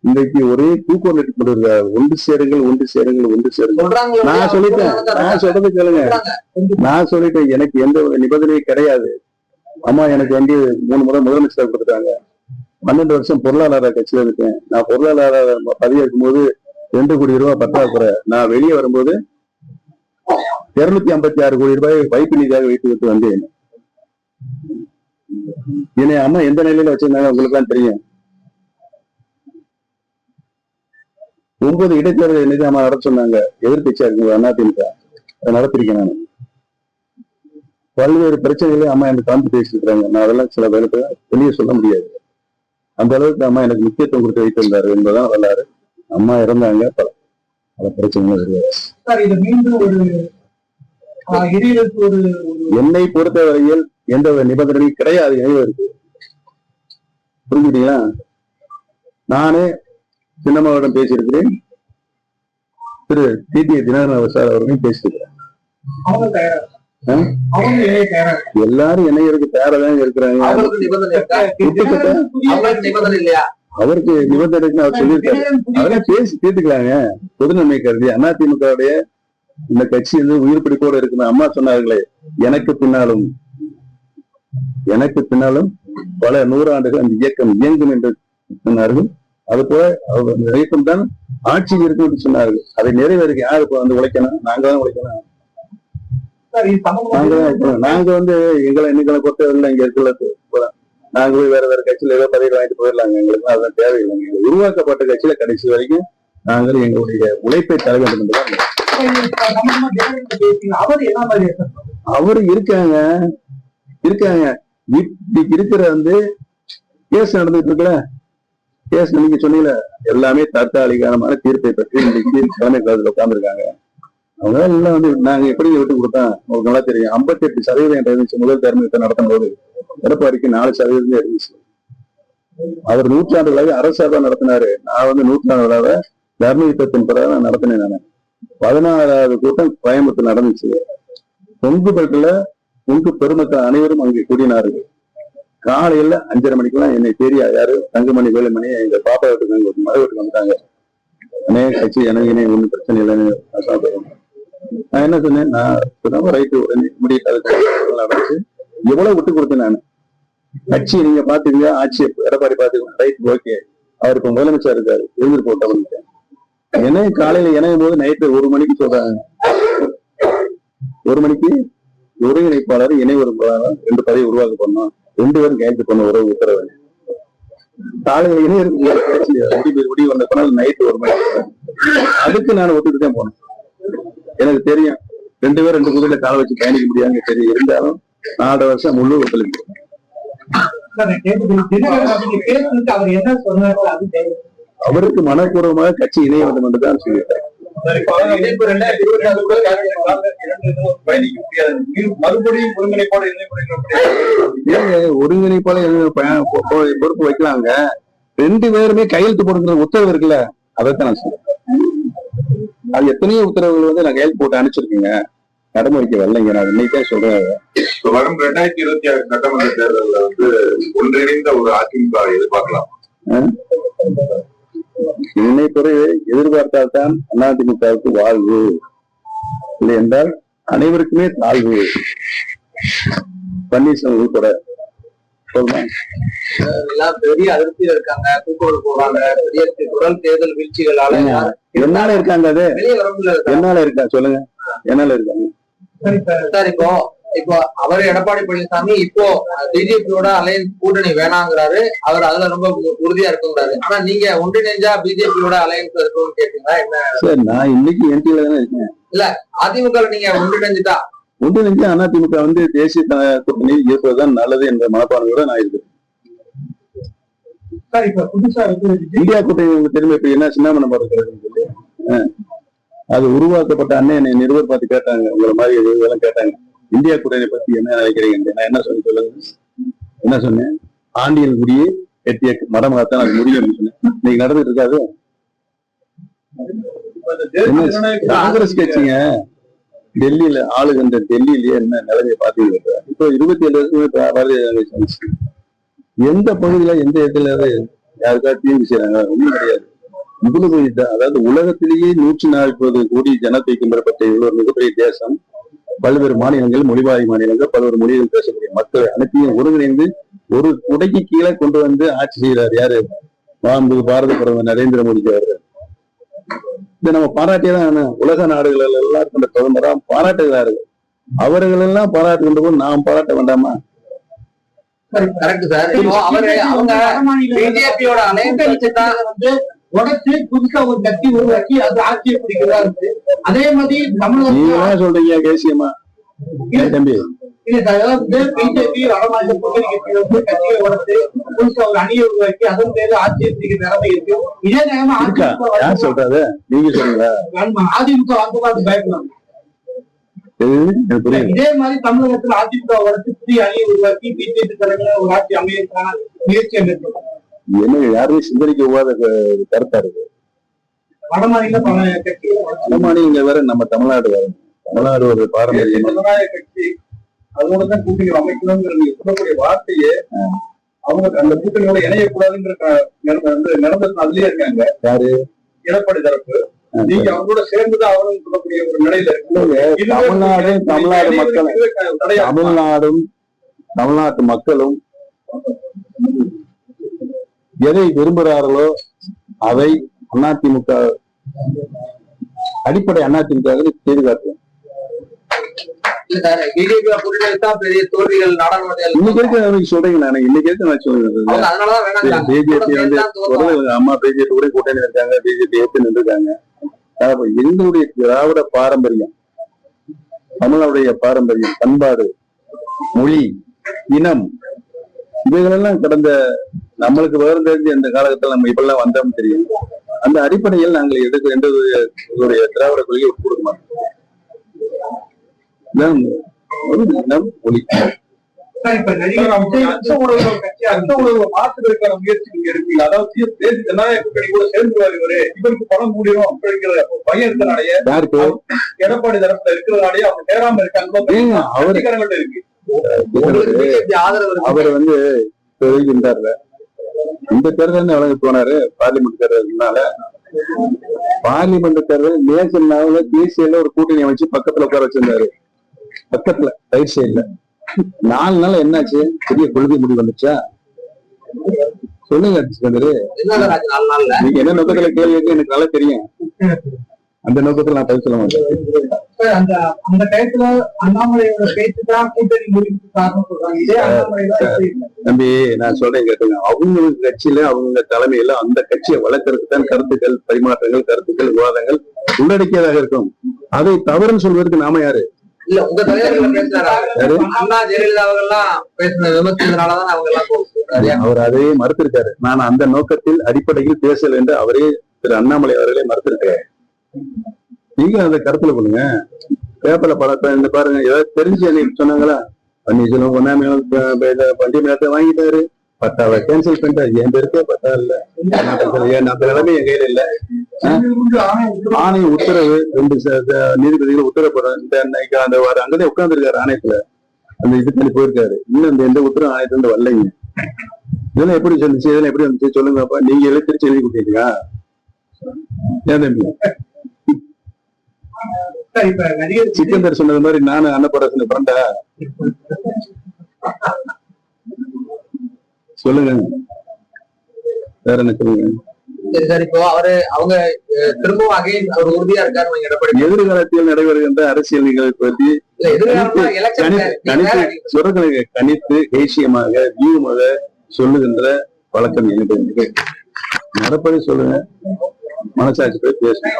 இன்றைக்கு ஒரே தூக்கம் நட்டு கொண்டிருக்காரு. ஒன்று சேருங்கள், ஒன்று சேருங்கள், ஒன்று சேருங்கள். நான் சொல்லிட்டேன், நான் சொல்றது கேளுங்க. நான் சொல்லிட்டேன், எனக்கு எந்த ஒரு நிபந்தனையும் கிடையாது. அம்மா எனக்கு வந்து 3 முறை முதலமைச்சர் கொடுத்துட்டாங்க. 12 வருஷம் பொருளாதார கட்சியில இருக்கேன். நான் பொருளாதார பதவி இருக்கும் போது 2 கோடி ரூபாய் பற்றாக்குறை. நான் வெளியே வரும்போது 256 கோடி ரூபாய் வைப்பு நிதியாக வைத்து விட்டு வந்தேன். என்னை அம்மா எந்த நிலையில வச்சிருந்தாங்க உங்களுக்கு தான் தெரியும். 9 இடைத்தேர்தல் என்னது அம்மா நடத்த சொன்னாங்க. எதிர்கட்சியா இருக்கு அதிமுக, அதை நடத்திருக்கேன். நான் பல்வேறு பிரச்சனைகளை அம்மா எனக்கு காந்து பேசிருக்கிறாங்க. நான் அதெல்லாம் சில வேலை வெளியே சொல்ல முடியாது. அந்த அளவுக்கு அம்மா எனக்கு முக்கியத்துவம் கொடுத்து வைத்திருந்தாரு என்பதுதான் வரலாறு. அம்மா இறந்தாங்க, பல பிரச்சனைகள் வருவாங்க. என்னை பொறுத்தவரையில் எந்த நிபந்தனையும் கிடையாது. இருக்கு, புரிஞ்சுட்டீங்களா? நானே சின்னம்மாவிடம் பேசியிருக்கிறேன், திரு டிடி தினகரன் சார் அவர்களையும் பேசியிருக்கிறேன். எல்லாரும் இணையருக்கு தயாராக இருக்கிறாங்க. அவருக்கு நிபந்தனை அவர் சொல்லியிருக்காரு. அவரே பேசி தீர்த்துக்கலாங்க. பொதுநன்மை கருதி அதிமுகவுடைய இந்த கட்சி வந்து உயிர் பிடிப்போடு இருக்குன்னு அம்மா சொன்னார்களே, எனக்கு பின்னாலும் பல 100 ஆண்டுகள் அந்த இயக்கம் இயங்கும் என்று சொன்னார்கள். அது போல அந்த இயக்கம் தான் ஆட்சியில் இருக்கும் என்று சொன்னார்கள். அதை நிறைவேறி யாரு வந்து உழைக்கணும்? நாங்க தான் உழைக்கணும். நாங்க வந்து எங்களை பொறுத்தவரை இங்க இருக்கல. நாங்க போய் வேற கட்சியில ஏதோ பதவி வாங்கிட்டு போயிடலாங்க. எங்களுக்கு அதெல்லாம் தேவையில்லைங்க. உருவாக்கப்பட்ட கட்சியில கடைசி வரைக்கும் நாங்கள் எங்களுடைய உழைப்பை தர வேண்டும் என்றுதான். அவரு இருக்காங்க இருக்கிற வந்து கேஸ் நடந்துட்டு இருக்கல. கேஸ் நீங்க சொன்னீங்க எல்லாமே தற்காலிகமான தீர்ப்பை பற்றி இன்னைக்கு தலைமை கழகத்தில் உட்கார்ந்துருக்காங்க. அவங்க எல்லாம் வந்து நாங்க எப்படி விட்டு கொடுத்தோம் உங்களுக்கு நல்லா தெரியும். 58% இருந்துச்சு முதல் தேர்தலை நடத்தும் போது. எடப்பாடிக்கு 4% இருந்துச்சு. அவர் 100 ஆண்டுகளாக அரசாக நடத்தினாரு. நான் வந்து 100 ஆண்டுகளாக தர்ம யுத்தத்தின் பிறகு நடத்தினேன். நான் 16வது கூட்டம் கோயம்புத்தூர் நடந்துச்சு. பொங்குபட்டில பெருமக்கள் அனைவரும் அங்கே கூடினார்கள். காலையில 5:30 மணிக்கெல்லாம் என்னை தெரியா யாரு தங்கமணி வேலுமணி எங்க பாப்பா வீட்டுக்கு மழை வீட்டுக்கு வந்துட்டாங்க. அநேக கட்சி எனக்கு ஒன்றும் பிரச்சனை இல்லைன்னு நான் என்ன சொன்னேன், நான் ரைட்டு உடனே முடியாது நடந்துச்சு. எவ்வளவு விட்டு கொடுத்தேன் நான். கட்சி நீங்க பாத்துக்கீங்க, ஆட்சி எடப்பாடி பாத்துக்கோங்க, ரைட் ஓகே. அவர் இப்ப முதலமைச்சர் இருக்காரு, எழுந்து போட்டேன். என்ன காலையில இணையும் போது நைட்டு 1 மணிக்கு சொல்றாங்க. 1 மணிக்கு ஒருங்கிணைப்பாளர் இணை ஒருங்கிணைப்பாளர் 2 பதவி உருவாக்க பண்ணோம். 2 பேரும் கையெழுத்து பண்ண ஒரு உத்தரவு. காலையில இணையருக்கு முடிவு வந்த போனால் நைட்டு 1 மணிக்கு. அதுக்கு நான் ஒத்துட்டு தான் போனேன். எனக்கு தெரியும் 2 பேரும் 2 குதிரையில கால வச்சு பயணிக்க முடியாதுன்னு தெரியும். இருந்தாலும் 4 வருஷம் முழு ஒத்துழைப்பு. அவருக்கு மனப்பூர்வமாக கட்சி இணைய வேண்டும் என்றுதான் சொல்லிட்டார். ஒருங்கிணைப்பாளர் பொறுப்பு வைக்கலாங்க. 2 பேருமே கையெழுத்து போடுங்கிற உத்தரவு இருக்குல்ல, அதைத்தான் நான் சொல்றேன். அது எத்தனையோ உத்தரவுகள் வந்து நான் கையெழுத்து போட்டு அனுப்பிச்சிருக்கீங்க, நடைமுறைக்கு வரலைங்க. நான் இன்னைக்கே சொல்றேன். வரும் 2026 சட்டமன்ற தேர்தலில் வந்து ஒன்றிணைந்த ஒரு அதிமுக எதிர்பார்க்கலாம். என்னை பொறுத்து எதிர்பார்த்தால்தான் அதிமுகவுக்கு வாழ்வு, இல்லை என்றால் அனைவருக்குமே தாழ்வு. பன்னீர்செல்வம் உட்பட சொல்றேன். பெரிய அதிருப்தியில இருக்காங்க, தூக்கோடு போறாங்க. பெரிய தொடர் தேர்தல் வீழ்ச்சிகளால என்னால இருக்காங்க. அது என்னால இருக்கா சொல்லுங்க, என்னால இருக்காங்க சார். இப்போ அவர் எடப்பாடி பழனிசாமி இப்போ பிஜேபியோட அலையன்ஸ் கூட்டணி வேணாங்கிறாரு. அவர் அதுல ரொம்ப உறுதியா இருக்குங்கிறாரு. ஆனா நீங்க ஒன்றிணைஞ்சா பிஜேபியோட அலையன்ஸ் இருக்கும்னு கேட்டீங்களா என்ன? சார் நான் இன்னைக்கு என்டில தானே இருக்கேன். இல்ல அதிமுக நீங்க ஒன்றிணைஞ்சா அதிமுக வந்து தேசிய கூட்டணி இருப்பதுதான் நல்லது என்ற மனப்பான்மையோட நான் இருக்கிறேன். இந்தியா கூட்டணி உங்களுக்கு தெரியும். இப்ப என்ன சின்னமனம் இருக்கிறதுன்னு சொல்லி அது உருவாக்கப்பட்ட அண்ணன் நிருபர் பார்த்து கேட்டாங்க, உங்களை மாதிரி இதெல்லாம் கேட்டாங்க. இந்தியா கூட்டணி பத்தி என்ன நினைக்கிறீங்க? நான் என்ன சொன்னேன் சொல்லுங்க. என்ன சொன்னேன்? ஆண்டியல் குடியே எட்டிய மரமாகத்தான் அது முடியும் சொன்னேன். இன்னைக்கு நடந்துட்டு இருக்காது. காங்கிரஸ் கட்சிங்க டெல்லியில ஆளுகின்ற டெல்லியிலேயே என்ன நிலைமையை பாத்தீங்க. இப்போ 27 எந்த பகுதியில எந்த இடத்துல யாருக்காவது தீங்கு செய்யறாங்க? ஒண்ணும் கிடையாது. இவ்வளவு அதாவது உலகத்திலேயே 140 கோடி ஜனத்தொகை பெறப்பட்ட இவ்வளவு மிகப்பெரிய தேசம், பல்வேறு மாநிலங்கள், மொழிவாரி மாநிலங்கள், பல்வேறு மொழிகள் பேசக்கூடிய மக்கள் அனைத்தையும் ஒருங்கிணைந்து ஒரு குடைக்கு கீழே கொண்டு வந்து ஆட்சி செய்கிறார் யாரு? பாரத பிரதமர் நரேந்திர மோடி அவர்கள். இதை நம்ம பாராட்டியதான் உலக நாடுகள் எல்லாருக்கும் இந்த பிரதமரா பாராட்டுகிறார்கள். அவர்கள் எல்லாம் பாராட்டுகின்ற போது நாம் பாராட்ட வேண்டாமா? Correct sir. அவங்க பிஜேபியோட அலையன்ஸ் வந்து உடச்சு புதுசா ஒரு கட்சி உருவாக்கி அது ஆட்சியை பிடிக்கிறாரு. அதே மாதிரி நீங்க சொல்றீங்க கேசியமா தம்பி? பிஜேபி வடமாநில கூட்டணி கட்சியை வந்து கட்சியை உடச்சு புதுசா ஒரு அணியை உருவாக்கி அதன் பேரு ஆட்சியை பிடிக்கிற நிலைமை இருக்கு. இதே நேரமா யார் சொல்றாரு? நீங்க சொல்றீங்களா? அதிமுக வந்து பயப்படாங்க. இதே மாதிரி தமிழகத்தில் அதிமுக உடச்சு புதிய அணியை உருவாக்கி பிஜேபி தலைமையில ஒரு ஆட்சி அமையறதுக்கான முயற்சியை மேற்கொள்ளும். என்ன யாருமே சிந்தனைக்கு ஒவ்வாத கருத்தா இருக்கு. வடமாநில வடமாநிலங்க வேற, நம்ம தமிழ்நாடு வேற. தமிழ்நாடு ஒரு பாரம்பரிய ஜனநாயக கட்சி அதோடதான் கூட்டணி அமைக்கணுங்கிற நீங்க சொல்லக்கூடிய வார்த்தையே அவங்க அந்த கூட்டணியோட இணையக்கூடாதுங்கிற நடந்தது அதுலயே இருக்காங்க. யாரு? எடப்பாடி தரப்பு. நீங்க அவங்களோட சேர்ந்துதான் அவரும் சொல்லக்கூடிய ஒரு நிலையில இருக்கு. தமிழ்நாட்டு மக்களும் எதை விரும்புகிறார்களோ அதை அதிமுக அடிப்படை அதிமுக செய்து காட்டுவோம். பெரிய தோல்விகள் இன்னைக்கு சொல்றீங்க. நான் இன்னைக்கு நான் சொல்றேன். பிஜேபி வந்து அம்மா பிஜேபி கூட கூட்டணி இருக்காங்க, பிஜேபி ஏற்று நின்றுருக்காங்க. எங்களுடைய திராவிட பாரம்பரியம், தமிழுடைய பாரம்பரியம், பண்பாடு, மொழி, இனம், இவைகளெல்லாம் கடந்த நம்மளுக்கு விவரம் தெரிஞ்சு அந்த காலகட்டத்தில் நம்ம இப்பெல்லாம் வந்தோம் தெரியும். அந்த அடிப்படையில் நாங்கள் எடுக்க எந்த திராவிட கொள்கையை ஒப்பு கொடுக்க மாட்டோம். மொழி மாற்றுவதற்கான முயற்சி நீங்க எடுப்பீங்க. அதாவது ஜனநாயக கூட்டணி கூட சேர்ந்துருவாரு இவரு, இவருக்கு பணம் கூடிரும் அப்படிங்கிற பையன் இருக்கிறனாலேயே எடப்பாடி தரப்புல இருக்கிறதுனாலயே அவங்க சேராம இருக்காங்க. அவருக்காரங்கள்ட்ட இருக்கு. அவர் வந்து தெரிவிக்கின்றார்ல, இந்த தேர்தல் வழங்க போனாரு பார்லிமெண்ட் தேர்தல்னால. பார்லிமெண்ட் தேர்தல் நேஷனல் தேசியில ஒரு கூட்டணி அமைச்சு பக்கத்துல உட்கார வச்சிருந்தாரு. பக்கத்துல ரைட் சைட்ல 4 நாள் என்னாச்சு? பெரிய கொள்கை முடிவு வந்துச்சா? சொல்லுங்க சிக்கந்தரு. நீங்க என்ன நோக்கத்துல கேள்வி கேட்க எனக்கு நல்லா தெரியும். அந்த நோக்கத்துல நான் பதில் சொல்ல மாட்டேன். அந்த டயத்துல அண்ணாமலையோட பேச்சுதான் கூட்டணி முடிவுக்கு காரணம் சொல்றாங்க. தம்பி நான் சொல்றேன் கேட்டுங்க. அவங்க கட்சியில அவங்க தலைமையில அந்த கட்சியை வளர்க்கறதுக்கு தான் கருத்துக்கள் பரிமாற்றங்கள், கருத்துக்கள், விவாதங்கள் உள்ளடக்கியதாக இருக்கும். அதை தவறுன்னு சொல்வதற்கு நாம யாரு? இல்ல உங்க தலைவர்கள் பேசுறாரு. அண்ணா ஜெயலலிதா அவங்கெல்லாம் பேசுன விமர்சனத்தினாலதான் அவங்க எல்லாம் அவர் அதையே மறுத்திருக்காரு. நான் அந்த நோக்கத்தில் அடிப்படையில் பேசல என்று அவரே திரு அண்ணாமலை அவர்களே மறுத்திருக்காரு. நீங்க அந்த கருத்துல பண்ணுங்க. பேப்பர்ல படத்தை இந்த பாருங்க. ஏதாவது தெரிஞ்சு எனக்கு சொன்னாங்களா? பன்னீர்செல்வம் பண்டி மேலத்தை வாங்கிட்டாரு, பட்டாவை கேன்சல் பண்ணிட்டாரு. என் பேருக்கே பட்டா இல்ல, அந்த நிலைமை என் கையில இல்ல. ஆணை உத்தரவு 2 நீதிபதிகள் உத்தரவு அந்த அங்கதான் உட்கார்ந்து இருக்காரு ஆணையத்துல. அந்த இது தள்ளி போயிருக்காரு. இன்னும் அந்த எந்த உத்தரவு ஆணையத்துல இருந்து வரலைங்க. இதெல்லாம் எப்படி சொல்லுச்சு? இதெல்லாம் எப்படி வந்துச்சு சொல்லுங்கப்பா. நீங்க எல்லாம் திருச்சி எழுதி கொடுத்தீங்களா? ஏன் தம்பி? சிக்கந்தர் சொன்னது மாதிரி நானும் அன்னப்பராசன் ஃப்ரெண்டா? சொல்லுங்க, வேற என்ன சொல்லுங்க. இப்போ அவங்க திரும்பவும் அகைன் அவர் உறுதியா இருக்காரு. எதிர்காலத்தில் நடைபெறுகின்ற அரசியல் நிகழ்வு பற்றி கணித்து தேசியமாக வியூகமாக சொல்லுகின்ற வழக்கம் எனக்கு நடப்பதை சொல்லுங்க. மனசாட்சி போய் பேசுங்க.